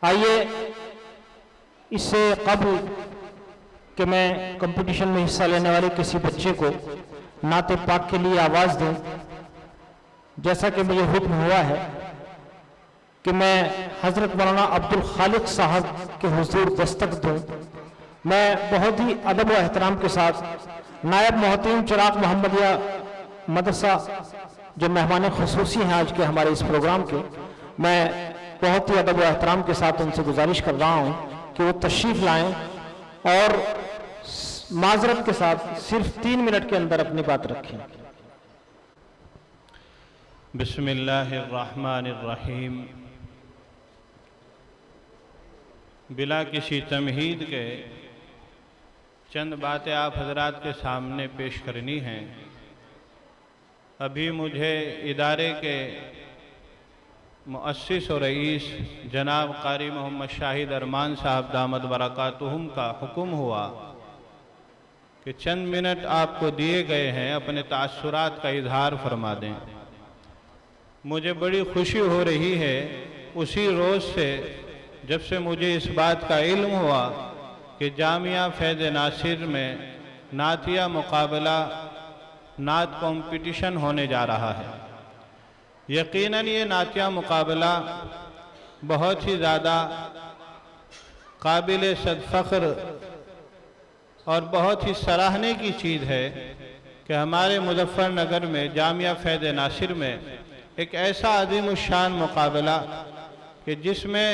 آئیے اس سے قبل کہ میں کمپٹیشن میں حصہ لینے والے کسی بچے کو نعت پاک کے لیے آواز دوں، جیسا کہ مجھے حکم ہوا ہے کہ میں حضرت مولانا عبدالخالق صاحب کے حضور دستک دوں، میں بہت ہی ادب و احترام کے ساتھ نائب محترم چراغ محمدیہ مدرسہ جو مہمان خصوصی ہیں آج کے ہمارے اس پروگرام کے، میں بہت ہی ادب و احترام کے ساتھ ان سے گزارش کر رہا ہوں کہ وہ تشریف لائیں اور معذرت کے ساتھ صرف 3 منٹ کے اندر اپنی بات رکھیں۔ بسم اللہ الرحمن الرحیم۔ بلا کسی تمہید کے چند باتیں آپ حضرات کے سامنے پیش کرنی ہیں۔ ابھی مجھے ادارے کے مؤسس و رئیس جناب قاری محمد شاہد ارمان صاحب دامت برکاتہم کا حکم ہوا کہ چند منٹ آپ کو دیے گئے ہیں، اپنے تاثرات کا اظہار فرما دیں۔ مجھے بڑی خوشی ہو رہی ہے اسی روز سے جب سے مجھے اس بات کا علم ہوا کہ جامعہ فیض ناصر میں نعتیہ مقابلہ نعت کمپٹیشن ہونے جا رہا ہے۔ یقیناً یہ نعتیہ مقابلہ بہت ہی زیادہ قابل صد فخر اور بہت ہی سراہنے کی چیز ہے کہ ہمارے مظفر نگر میں جامعہ فیض ناصر میں ایک ایسا عظیم الشان مقابلہ کہ جس میں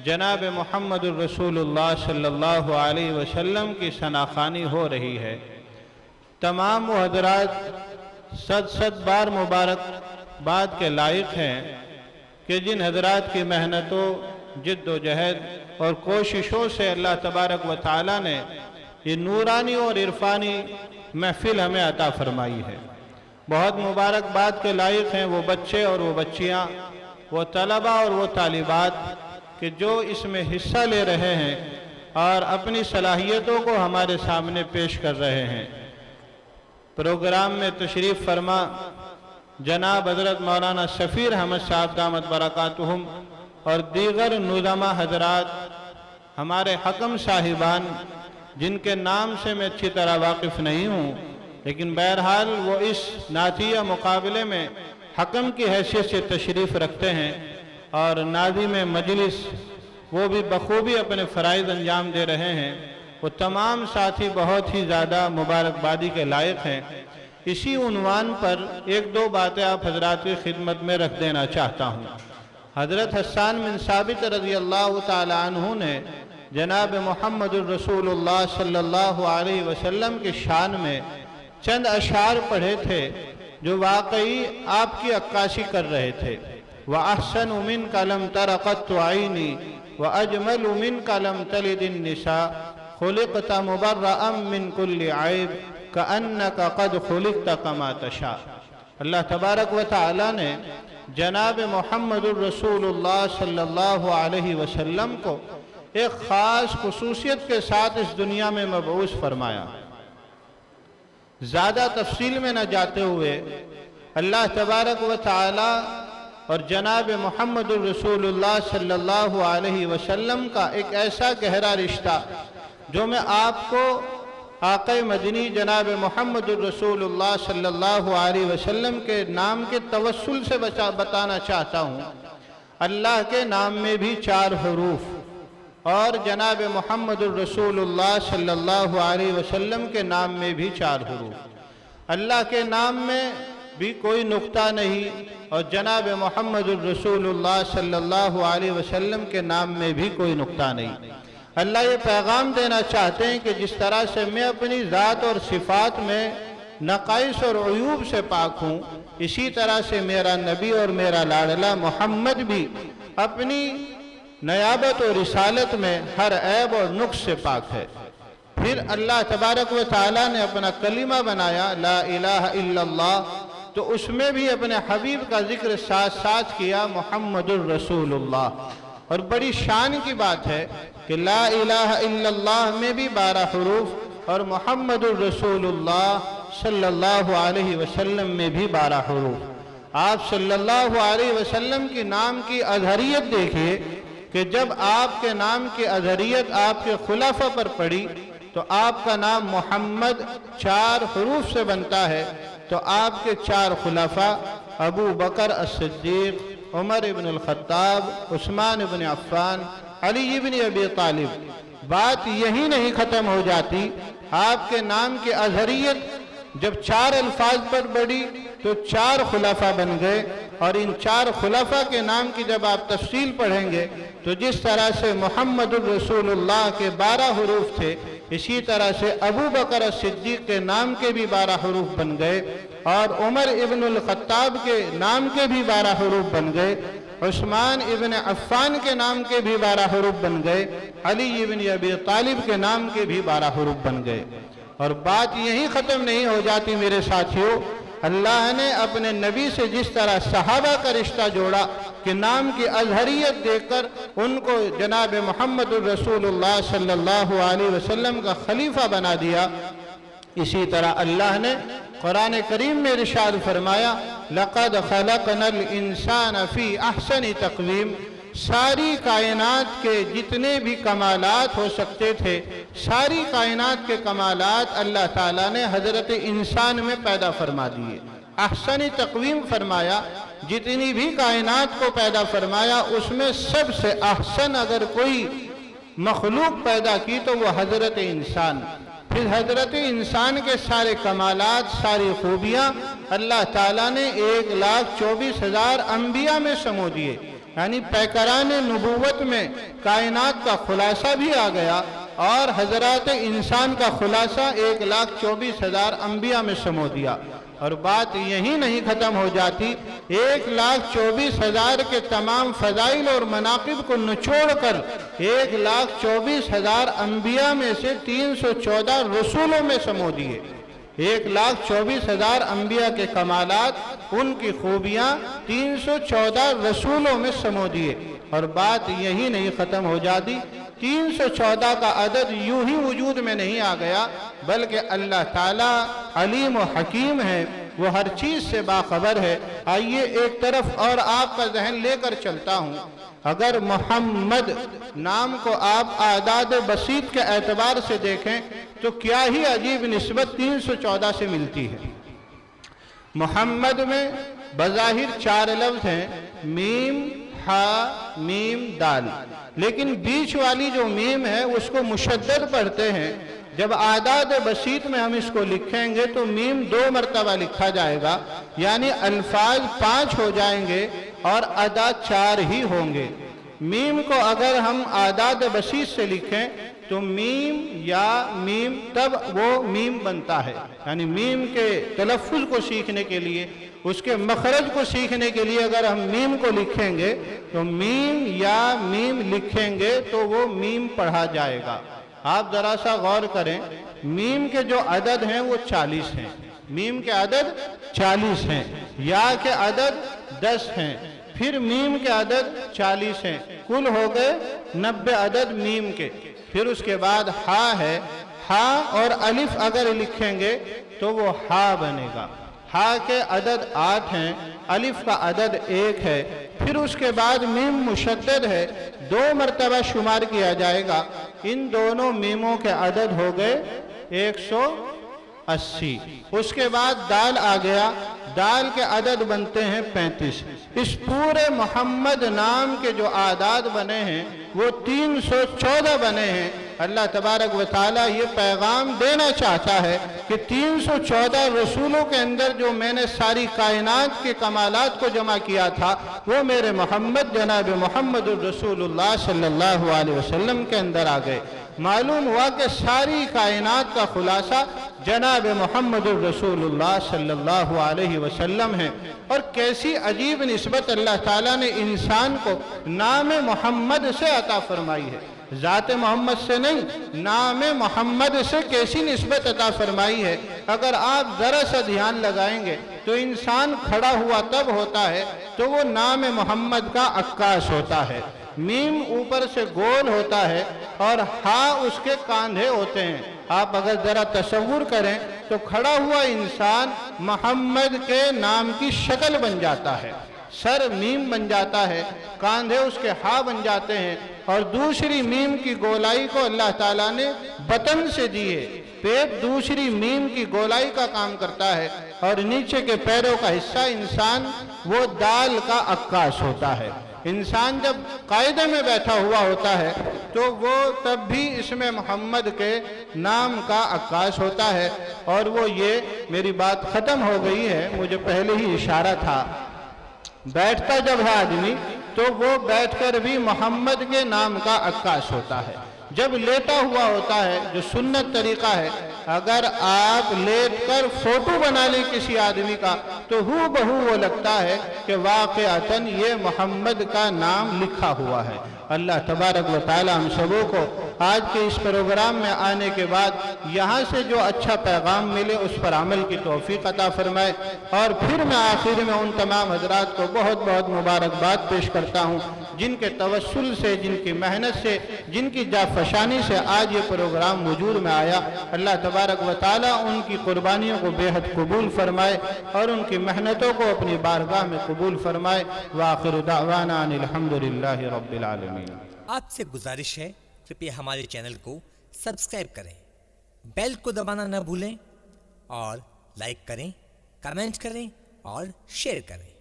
جناب محمد الرسول اللہ صلی اللہ علیہ وسلم کی ثناخوانی ہو رہی ہے۔ تمام وہ حضرات صد بار مبارکباد کے لائق ہیں کہ جن حضرات کی محنتوں، جد و جہد اور کوششوں سے اللہ تبارک و تعالی نے یہ نورانی اور عرفانی محفل ہمیں عطا فرمائی ہے۔ بہت مبارکباد کے لائق ہیں وہ بچے اور وہ بچیاں، وہ طلبہ اور وہ طالبات کہ جو اس میں حصہ لے رہے ہیں اور اپنی صلاحیتوں کو ہمارے سامنے پیش کر رہے ہیں۔ پروگرام میں تشریف فرما جناب حضرت مولانا سفیر احمد صاحب دامت برکاتہم اور دیگر نظما حضرات، ہمارے حکم صاحبان جن کے نام سے میں اچھی طرح واقف نہیں ہوں، لیکن بہرحال وہ اس نعتیہ مقابلے میں حکم کی حیثیت سے تشریف رکھتے ہیں اور ناظم مجلس وہ بھی بخوبی اپنے فرائض انجام دے رہے ہیں۔ وہ تمام ساتھی بہت ہی زیادہ مبارکبادی کے لائق ہیں۔ اسی عنوان پر 1-2 باتیں آپ حضرات کی خدمت میں رکھ دینا چاہتا ہوں۔ حضرت حسان بن ثابت رضی اللہ تعالی عنہ نے جناب محمد الرسول اللہ صلی اللہ علیہ وسلم کی شان میں چند اشعار پڑھے تھے جو واقعی آپ کی عکاسی کر رہے تھے۔ وَأَحْسَنُ مِنْكَ لَمْ تَرَ قَطُّ عَيْنِي وَأَجْمَلُ مِنْكَ لَمْ تَلِدِ النِّسَاءُ خُلِقْتَ مُبَرَّأً مِنْ كُلِّ عَيْبٍ كَأَنَّكَ قَدْ خُلِقْتَ كَمَا تَشَاءُ۔ اللہ تبارک و تعالی نے جناب محمد الرسول اللہ صلی اللہ علیہ وسلم کو ایک خاص خصوصیت کے ساتھ اس دنیا میں مبعوث فرمایا۔ زیادہ تفصیل میں نہ جاتے ہوئے اللہ تبارک و تعالی اور جناب محمد الرسول اللہ صلی اللہ علیہ وسلم کا ایک ایسا گہرا رشتہ جو میں آپ کو آقا مدنی جناب محمد الرسول اللہ صلی اللہ علیہ وسلم کے نام کے توسل سے بتانا چاہتا ہوں۔ اللہ کے نام میں بھی 4 حروف اور جناب محمد الرسول اللہ صلی اللہ علیہ وسلم کے نام میں بھی 4 حروف۔ اللہ کے نام میں بھی کوئی نقطہ نہیں اور جناب محمد الرسول اللہ صلی اللہ علیہ وسلم کے نام میں بھی کوئی نقطہ نہیں۔ اللہ یہ پیغام دینا چاہتے ہیں کہ جس طرح سے میں اپنی ذات اور صفات میں نقائص اور عیوب سے پاک ہوں، اسی طرح سے میرا نبی اور میرا لاڈلا محمد بھی اپنی نیابت اور رسالت میں ہر عیب اور نقص سے پاک ہے۔ پھر اللہ تبارک و تعالی نے اپنا کلمہ بنایا لا الہ الا اللہ، تو اس میں بھی اپنے حبیب کا ذکر ساتھ ساتھ کیا محمد الرسول اللہ۔ اور بڑی شان کی بات ہے کہ لا الہ الا اللہ میں بھی 12 حروف اور محمد الرسول اللہ صلی اللہ علیہ وسلم میں بھی 12 حروف۔ آپ صلی اللہ علیہ وسلم کی نام کی اظہریت دیکھیے کہ جب آپ کے نام کی اظہریت آپ کے خلافہ پر پڑی تو آپ کا نام محمد 4 حروف سے بنتا ہے، تو آپ کے 4 خلافہ ابو بکر الصدیق، عمر ابن الخطاب، عثمان ابن عفان، علی ابن ابی طالب۔ بات یہی نہیں ختم ہو جاتی، آپ کے نام کی اظہریت جب 4 الفاظ پر بڑھی تو 4 خلافہ بن گئے، اور ان 4 خلافہ کے نام کی جب آپ تفصیل پڑھیں گے تو جس طرح سے محمد الرسول اللہ کے 12 حروف تھے، اسی طرح سے ابو بکر الصدیق کے نام کے بھی 12 حروف بن گئے، اور عمر ابن الخطاب کے نام کے بھی 12 حروف بن گئے، عثمان ابن عفان کے نام کے بھی 12 حروف بن گئے، علی ابن ابی طالب کے نام کے بھی 12 حروف بن گئے۔ اور بات یہی ختم نہیں ہو جاتی میرے ساتھیوں، اللہ نے اپنے نبی سے جس طرح صحابہ کا رشتہ جوڑا کہ نام کی اظہریت دیکھ کر ان کو جناب محمد الرسول اللہ صلی اللہ علیہ وسلم کا خلیفہ بنا دیا، اسی طرح اللہ نے قرآن کریم میں ارشاد فرمایا لَقَدْ خَلَقْنَا الْإِنسَانَ فِي أَحْسَنِ تَقْوِيمٍ۔ ساری کائنات کے جتنے بھی کمالات ہو سکتے تھے، ساری کائنات کے کمالات اللہ تعالیٰ نے حضرت انسان میں پیدا فرما دیے۔ احسن تقویم فرمایا، جتنی بھی کائنات کو پیدا فرمایا اس میں سب سے احسن اگر کوئی مخلوق پیدا کی تو وہ حضرت انسان۔ پھر حضرت انسان کے سارے کمالات، ساری خوبیاں اللہ تعالیٰ نے 1,24,000 انبیاء میں سمو دیے، یعنی پیکران نبوت میں کائنات کا خلاصہ بھی آ گیا، اور حضرات انسان کا خلاصہ 1,24,000 انبیاء میں سمو دیا۔ اور بات یہی نہیں ختم ہو جاتی، 1,24,000 کے تمام فضائل اور مناقب کو نچوڑ کر 1,24,000 انبیاء میں سے 314 رسولوں میں سمو دیے۔ 1,24,000 انبیاء کے کمالات، ان کی خوبیاں 314 رسولوں میں سمو دیے۔ اور بات یہی نہیں ختم ہو جاتی، 314 کا عدد یوں ہی وجود میں نہیں آ گیا، بلکہ اللہ تعالیٰ علیم و حکیم ہے، وہ ہر چیز سے باخبر ہے۔ آئیے ایک طرف اور آپ کا ذہن لے کر چلتا ہوں، اگر محمد نام کو آپ اعداد بسیط کے اعتبار سے دیکھیں تو کیا ہی عجیب نسبت 314 سے ملتی ہے۔ محمد میں بظاہر 4 لفظ ہیں، میم، ہا، میم، دال، لیکن بیچ والی جو میم ہے اس کو مشدد پڑھتے ہیں۔ جب اعداد بسیط میں ہم اس کو لکھیں گے تو میم 2 مرتبہ لکھا جائے گا، یعنی الفاظ 5 ہو جائیں گے اور ادا 4 ہی ہوں گے۔ میم کو اگر ہم اعداد بسیط سے لکھیں تو میم یا میم، تب وہ میم بنتا ہے، یعنی میم کے تلفظ کو سیکھنے کے لیے، اس کے مخرج کو سیکھنے کے لیے اگر ہم میم کو لکھیں گے تو میم یا میم لکھیں گے تو وہ میم پڑھا جائے گا۔ آپ ذرا سا غور کریں، میم کے جو عدد ہیں وہ 40 ہیں، میم کے عدد 40 ہیں، یا کے عدد 10 ہیں، پھر میم کے عدد 40 ہیں، کل ہو گئے 90 عدد میم کے۔ پھر اس کے بعد ہا ہے، ہا اور الف اگر لکھیں گے تو وہ ہا بنے گا۔ ہا کے عدد 8 ہیں، الف کا عدد 1 ہے، پھر اس کے بعد میم مشدد ہے، 2 مرتبہ شمار کیا جائے گا، ان دونوں میموں کے عدد ہو گئے 180۔ اس کے بعد دال آ گیا، دال کے عدد بنتے ہیں 35۔ اس پورے محمد نام کے جو اعداد بنے ہیں وہ 314 بنے ہیں۔ اللہ تبارک و تعالیٰ یہ پیغام دینا چاہتا ہے کہ 314 رسولوں کے اندر جو میں نے ساری کائنات کے کمالات کو جمع کیا تھا وہ میرے محمد جناب محمد الرسول اللہ صلی اللہ علیہ وسلم کے اندر آ گئے۔ معلوم ہوا کہ ساری کائنات کا خلاصہ جناب محمد الرسول اللہ صلی اللہ علیہ وسلم ہے۔ اور کیسی عجیب نسبت اللہ تعالیٰ نے انسان کو نام محمد سے عطا فرمائی ہے، ذات محمد سے نہیں، نام محمد سے کیسی نسبت عطا فرمائی ہے۔ اگر آپ ذرا سا دھیان لگائیں گے تو انسان کھڑا ہوا تب ہوتا ہے تو وہ نام محمد کا عکاس ہوتا ہے، میم اوپر سے گول ہوتا ہے اور ہا اس کے کاندھے ہوتے ہیں۔ آپ اگر ذرا تصور کریں تو کھڑا ہوا انسان محمد کے نام کی شکل بن جاتا ہے۔ سر میم بن جاتا ہے، کاندھے اس کے ہا بن جاتے ہیں، اور دوسری میم کی گولائی کو اللہ تعالیٰ نے بطن سے دیے، پیٹ دوسری میم کی گولائی کا کام کرتا ہے، اور نیچے کے پیروں کا حصہ انسان وہ دال کا عکاس ہوتا ہے۔ انسان جب قاعدے میں بیٹھا ہوا ہوتا ہے تو وہ تب بھی اسم محمد کے نام کا عکاس ہوتا ہے، اور وہ یہ میری بات ختم ہو گئی ہے، مجھے پہلے ہی اشارہ تھا، بیٹھتا جب ہے آدمی تو وہ بیٹھ کر بھی محمد کے نام کا عکاس ہوتا ہے۔ جب لیٹا ہوا ہوتا ہے جو سنت طریقہ ہے، اگر آپ لیٹ کر فوٹو بنا لیں کسی آدمی کا تو ہو بہو وہ لگتا ہے کہ واقعتاً یہ محمد کا نام لکھا ہوا ہے۔ اللہ تبارک و تعالی ہم سبوں کو آج کے اس پروگرام میں آنے کے بعد یہاں سے جو اچھا پیغام ملے اس پر عمل کی توفیق عطا فرمائے، اور پھر میں آخر میں ان تمام حضرات کو بہت بہت مبارکباد پیش کرتا ہوں جن کے توسل سے، جن کی محنت سے، جن کی جافشانی سے آج یہ پروگرام وجود میں آیا۔ اللہ تبارک و تعالی ان کی قربانیوں کو بے حد قبول فرمائے اور ان کی محنتوں کو اپنی بارگاہ میں قبول فرمائے۔ وآخر دعوانا ان الحمدللہ رب العالمین۔ آپ سے گزارش ہے کرپیا ہمارے چینل کو سبسکرائب کریں، بیل کو دبانا نہ بھولیں، اور لائک کریں، کمنٹ کریں اور شیئر کریں۔